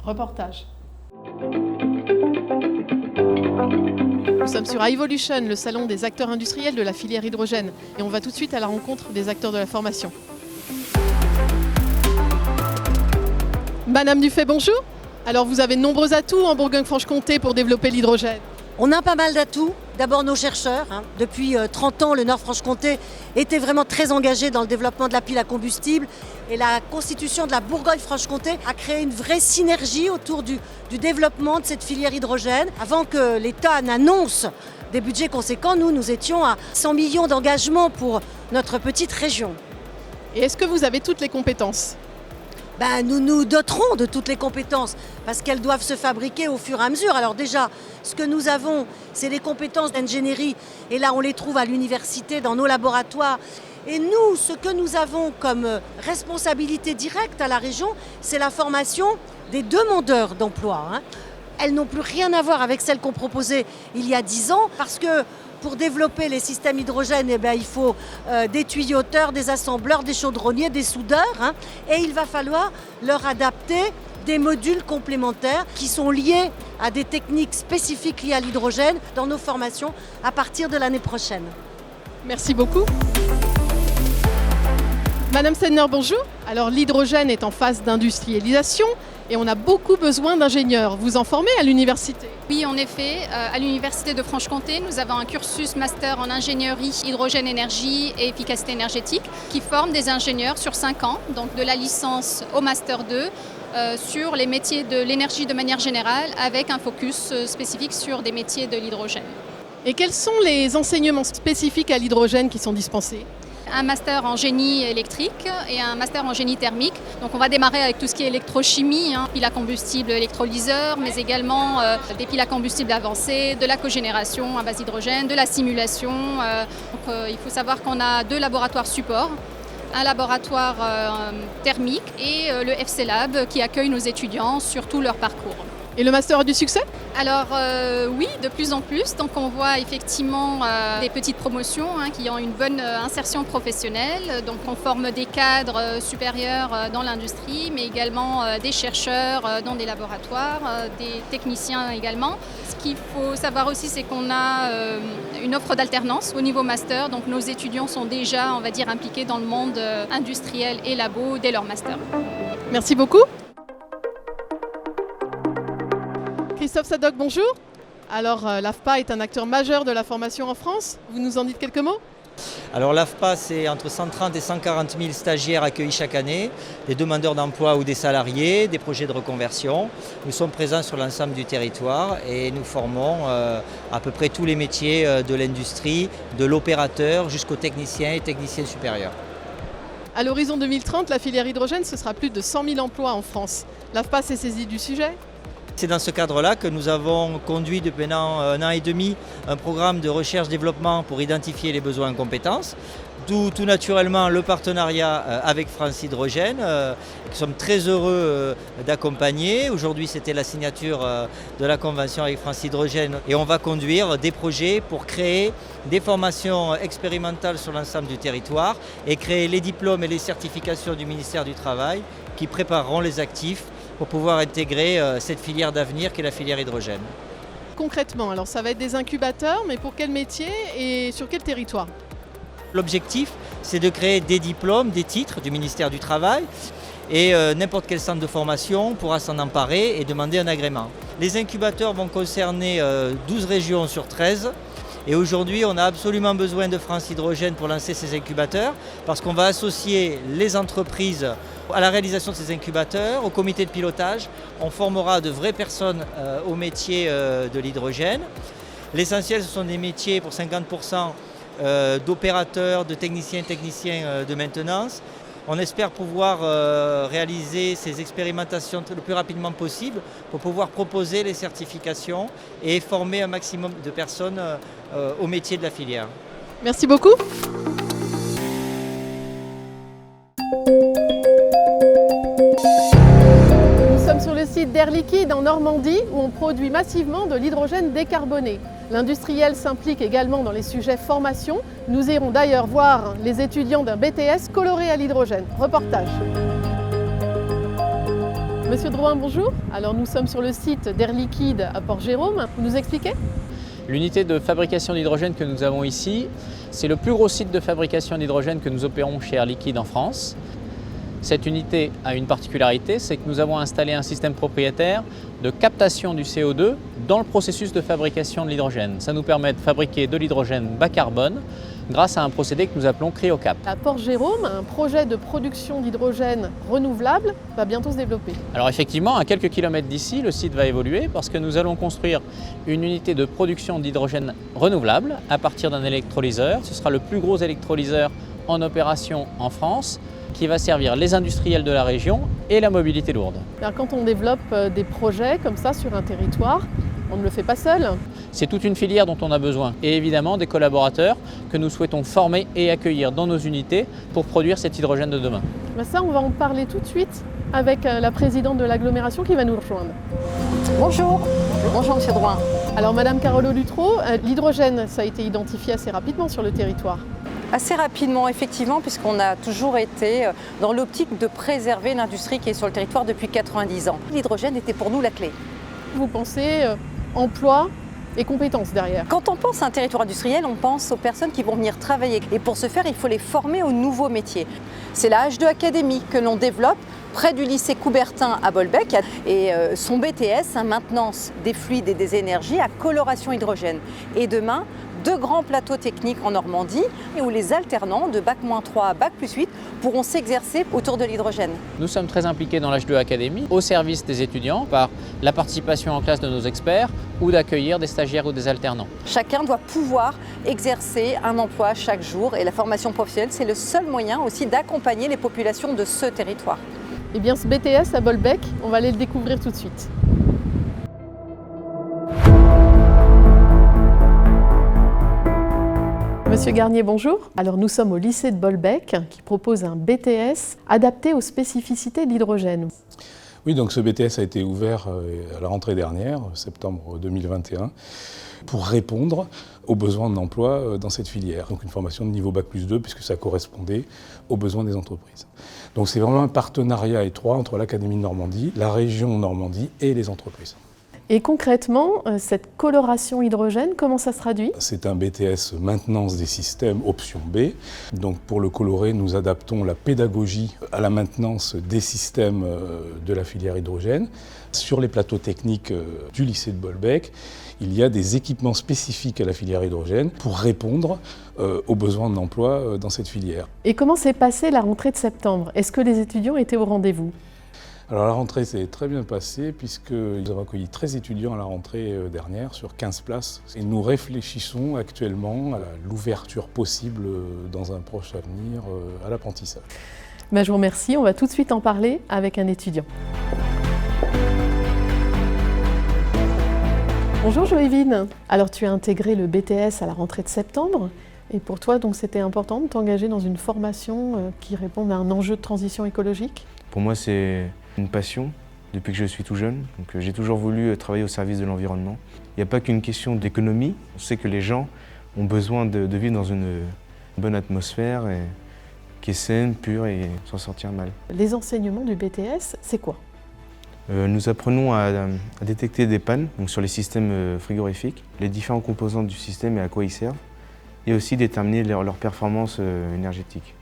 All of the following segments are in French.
Reportage. Nous sommes sur iVolution, le salon des acteurs industriels de la filière hydrogène. Et on va tout de suite à la rencontre des acteurs de la formation. Madame Dufay, bonjour. Alors vous avez de nombreux atouts en Bourgogne-Franche-Comté pour développer l'hydrogène. On a pas mal d'atouts. D'abord nos chercheurs. Depuis 30 ans, le Nord-Franche-Comté était vraiment très engagé dans le développement de la pile à combustible. Et la constitution de la Bourgogne-Franche-Comté a créé une vraie synergie autour du développement de cette filière hydrogène. Avant que l'État n'annonce des budgets conséquents, nous étions à 100 millions d'engagements pour notre petite région. Et est-ce que vous avez toutes les compétences ? Nous nous doterons de toutes les compétences parce qu'elles doivent se fabriquer au fur et à mesure. Alors déjà, ce que nous avons, c'est les compétences d'ingénierie et là on les trouve à l'université, dans nos laboratoires. Et nous, ce que nous avons comme responsabilité directe à la région, c'est la formation des demandeurs d'emploi. Elles n'ont plus rien à voir avec celles qu'on proposait il y a 10 ans parce que pour développer les systèmes hydrogènes, il faut des tuyauteurs, des assembleurs, des chaudronniers, des soudeurs. Et il va falloir leur adapter des modules complémentaires qui sont liés à des techniques spécifiques liées à l'hydrogène dans nos formations à partir de l'année prochaine. Merci beaucoup. Madame Sedner, bonjour. Alors l'hydrogène est en phase d'industrialisation et on a beaucoup besoin d'ingénieurs. Vous en formez à l'université ? Oui, en effet. À l'Université de Franche-Comté, nous avons un cursus master en ingénierie, hydrogène, énergie et efficacité énergétique qui forme des ingénieurs sur 5 ans, donc de la licence au master 2, sur les métiers de l'énergie de manière générale, avec un focus spécifique sur des métiers de l'hydrogène. Et quels sont les enseignements spécifiques à l'hydrogène qui sont dispensés ? Un master en génie électrique et un master en génie thermique. Donc on va démarrer avec tout ce qui est électrochimie, piles à combustible, électrolyseurs, mais également des piles à combustible avancées, de la cogénération à base d'hydrogène, de la simulation. Il faut savoir qu'on a 2 laboratoires supports, un laboratoire thermique et le FC Lab qui accueille nos étudiants sur tout leur parcours. Et le master a du succès ? Alors oui, de plus en plus. Donc on voit effectivement des petites promotions qui ont une bonne insertion professionnelle. Donc on forme des cadres supérieurs dans l'industrie, mais également des chercheurs dans des laboratoires, des techniciens également. Ce qu'il faut savoir aussi, c'est qu'on a une offre d'alternance au niveau master. Donc nos étudiants sont déjà, on va dire, impliqués dans le monde industriel et labo dès leur master. Merci beaucoup. Christophe Sadoc, bonjour. Alors l'AFPA est un acteur majeur de la formation en France. Vous nous en dites quelques mots ? Alors l'AFPA, c'est entre 130 et 140 000 stagiaires accueillis chaque année, des demandeurs d'emploi ou des salariés, des projets de reconversion. Nous sommes présents sur l'ensemble du territoire et nous formons à peu près tous les métiers de l'industrie, de l'opérateur jusqu'aux techniciens et techniciens supérieurs. À l'horizon 2030, la filière hydrogène, ce sera plus de 100 000 emplois en France. L'AFPA s'est saisie du sujet ? C'est dans ce cadre-là que nous avons conduit depuis maintenant 1 an et demi un programme de recherche-développement pour identifier les besoins en compétences. D'où tout naturellement le partenariat avec France Hydrogène, que nous sommes très heureux d'accompagner. Aujourd'hui, c'était la signature de la convention avec France Hydrogène et on va conduire des projets pour créer des formations expérimentales sur l'ensemble du territoire et créer les diplômes et les certifications du ministère du Travail qui prépareront les actifs pour pouvoir intégrer cette filière d'avenir qui est la filière hydrogène. Concrètement, alors ça va être des incubateurs, mais pour quel métier et sur quel territoire ? L'objectif, c'est de créer des diplômes, des titres du ministère du Travail et n'importe quel centre de formation pourra s'en emparer et demander un agrément. Les incubateurs vont concerner 12 régions sur 13 et aujourd'hui on a absolument besoin de France Hydrogène pour lancer ces incubateurs parce qu'on va associer les entreprises à la réalisation de ces incubateurs, au comité de pilotage. On formera de vraies personnes au métier de l'hydrogène. L'essentiel, ce sont des métiers pour 50% d'opérateurs, de techniciens de maintenance. On espère pouvoir réaliser ces expérimentations le plus rapidement possible pour pouvoir proposer les certifications et former un maximum de personnes au métier de la filière. Merci beaucoup. Nous sommes sur le site d'Air Liquide en Normandie où on produit massivement de l'hydrogène décarboné. L'industriel s'implique également dans les sujets formation. Nous irons d'ailleurs voir les étudiants d'un BTS coloré à l'hydrogène. Reportage. Monsieur Drouin, bonjour. Alors nous sommes sur le site d'Air Liquide à Port-Jérôme. Vous nous expliquez ? L'unité de fabrication d'hydrogène que nous avons ici, c'est le plus gros site de fabrication d'hydrogène que nous opérons chez Air Liquide en France. Cette unité a une particularité, c'est que nous avons installé un système propriétaire de captation du CO2 dans le processus de fabrication de l'hydrogène. Ça nous permet de fabriquer de l'hydrogène bas carbone grâce à un procédé que nous appelons CryoCap. À Port-Jérôme, un projet de production d'hydrogène renouvelable va bientôt se développer. Alors effectivement, à quelques kilomètres d'ici, le site va évoluer parce que nous allons construire une unité de production d'hydrogène renouvelable à partir d'un électrolyseur. Ce sera le plus gros électrolyseur en opération en France, qui va servir les industriels de la région et la mobilité lourde. Alors, quand on développe des projets comme ça sur un territoire, on ne le fait pas seul. C'est toute une filière dont on a besoin et évidemment des collaborateurs que nous souhaitons former et accueillir dans nos unités pour produire cet hydrogène de demain. Ça, on va en parler tout de suite avec la présidente de l'agglomération qui va nous rejoindre. Bonjour. Bonjour Monsieur Drouin. Alors Madame Carolo Luttrot, l'hydrogène, ça a été identifié assez rapidement sur le territoire. Assez rapidement, effectivement, puisqu'on a toujours été dans l'optique de préserver l'industrie qui est sur le territoire depuis 90 ans. L'hydrogène était pour nous la clé. Vous pensez emploi et compétences derrière. Quand on pense à un territoire industriel, on pense aux personnes qui vont venir travailler. Et pour ce faire, il faut les former aux nouveaux métiers. C'est la H2 Academy que l'on développe près du lycée Coubertin à Bolbec et son BTS, maintenance des fluides et des énergies à coloration hydrogène. Et demain, 2 grands plateaux techniques en Normandie où les alternants de Bac-3 à Bac+8 pourront s'exercer autour de l'hydrogène. Nous sommes très impliqués dans l'H2 Academy au service des étudiants par la participation en classe de nos experts ou d'accueillir des stagiaires ou des alternants. Chacun doit pouvoir exercer un emploi chaque jour et la formation professionnelle, c'est le seul moyen aussi d'accompagner les populations de ce territoire. Eh bien ce BTS à Bolbec, on va aller le découvrir tout de suite. Monsieur Garnier, bonjour. Alors nous sommes au lycée de Bolbec qui propose un BTS adapté aux spécificités de l'hydrogène. Oui, donc ce BTS a été ouvert à la rentrée dernière, septembre 2021, pour répondre aux besoins d'emploi dans cette filière. Donc une formation de niveau Bac+2 puisque ça correspondait aux besoins des entreprises. Donc c'est vraiment un partenariat étroit entre l'Académie de Normandie, la région Normandie et les entreprises. Et concrètement, cette coloration hydrogène, comment ça se traduit ? C'est un BTS maintenance des systèmes, option B. Donc pour le colorer, nous adaptons la pédagogie à la maintenance des systèmes de la filière hydrogène. Sur les plateaux techniques du lycée de Bolbec, il y a des équipements spécifiques à la filière hydrogène pour répondre aux besoins d'emploi dans cette filière. Et comment s'est passée la rentrée de septembre ? Est-ce que les étudiants étaient au rendez-vous ? Alors la rentrée s'est très bien passée puisque nous avons accueilli 13 étudiants à la rentrée dernière sur 15 places. Et nous réfléchissons actuellement à l'ouverture possible dans un proche avenir à l'apprentissage. Je vous remercie, on va tout de suite en parler avec un étudiant. Bonjour Joévine. Alors tu as intégré le BTS à la rentrée de septembre. Et pour toi, donc, c'était important de t'engager dans une formation qui réponde à un enjeu de transition écologique ? Pour moi, c'est une passion depuis que je suis tout jeune. Donc, j'ai toujours voulu travailler au service de l'environnement. Il n'y a pas qu'une question d'économie. On sait que les gens ont besoin de vivre dans une bonne atmosphère qui est saine, pure et s'en sortir mal. Les enseignements du BTS, c'est quoi ? Nous apprenons à détecter des pannes donc sur les systèmes frigorifiques, les différents composants du système et à quoi ils servent, et aussi déterminer leur performance énergétique.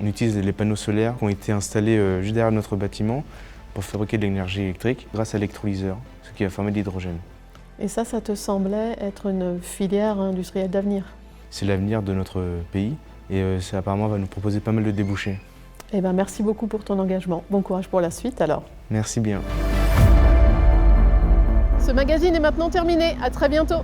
On utilise les panneaux solaires qui ont été installés juste derrière notre bâtiment pour fabriquer de l'énergie électrique grâce à l'électrolyseur, ce qui va former de l'hydrogène. Et ça te semblait être une filière industrielle d'avenir ? C'est l'avenir de notre pays et ça apparemment va nous proposer pas mal de débouchés. Eh bien, merci beaucoup pour ton engagement. Bon courage pour la suite alors. Merci bien. Ce magazine est maintenant terminé. À très bientôt.